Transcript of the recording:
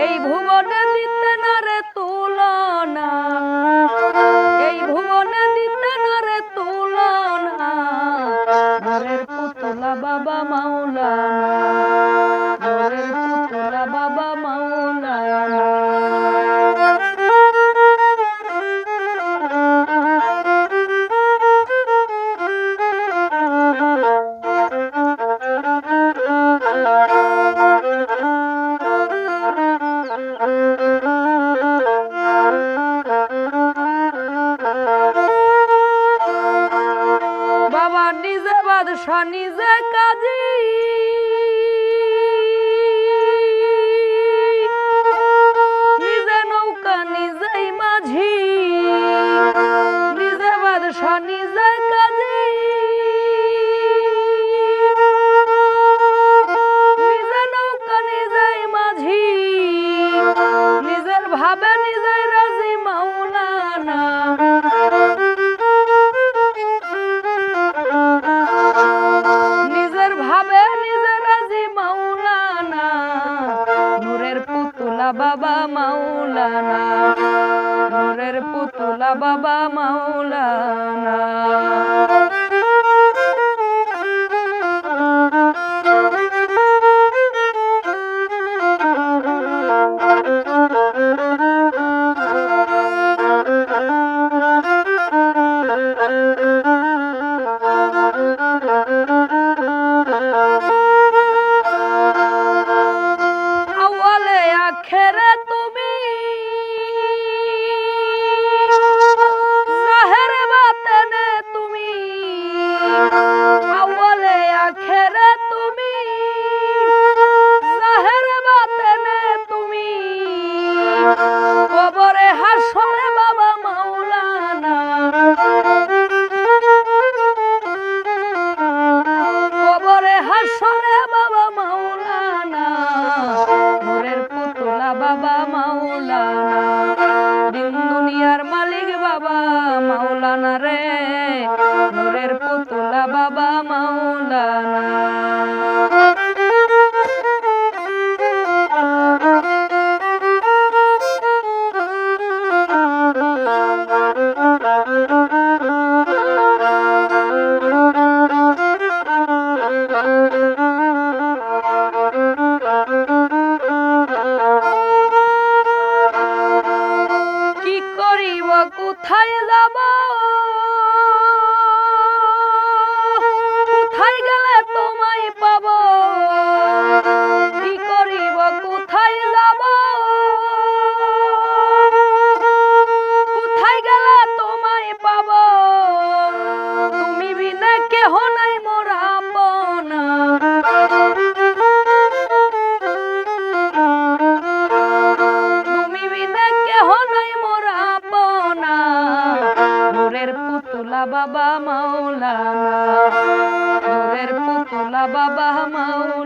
এই ভুবনে দিতে না রে তুলনা, এই ভুবনে দিতে না রে তুলনা, ঘরের পুতুলা বাবা মাওলানা, ঘরের পুতুলা বাবা মাওলানা। বাবা নিজে বাদশা নিজে কাজী, নিজে নৌকা নিজেই মাঝি, নিজে বাদশা নিজে কাজী, নিজে নৌকা নিজেই মাঝি, নিজের ভাবে নিজেই রাজি মাওলানা। নিজের ভাবে নিজে রাজি মাওলানা, নূরের পুতুলা বাবা মাওলানা, নূরের পুতুলা বাবা মাওলানা। আউয়ালে আখেরে তুমি, জাহেরে বাতেনে তুমি, আউয়ালে আখেরে তুমি, জাহেরে বাতেনে তুমি, কবরে হাসরে বাবা মাওলানা, কবরে হাসরে বাবা মাওলানা, নূরের পুতুলা বাবা মাওলানা, দিন দুনিয়ার মালিক বাবা মাওলানা রে, নূরের পুতুলা বাবা মাওলানা। কি করিব কোথায় যাব, কোথায় গেলে তোমায় পাব, কি করিব কোথায় যাব, কোথায় গেলে তোমায় পাব, তুমি বিনা কেহ নাই মোর আপনা, তুমি বিনা কেহ নাই মোর আপনা, নূরের পুতুলা বাবা মাওলানা, নূরের পুতুলা বাবা মাওলানা।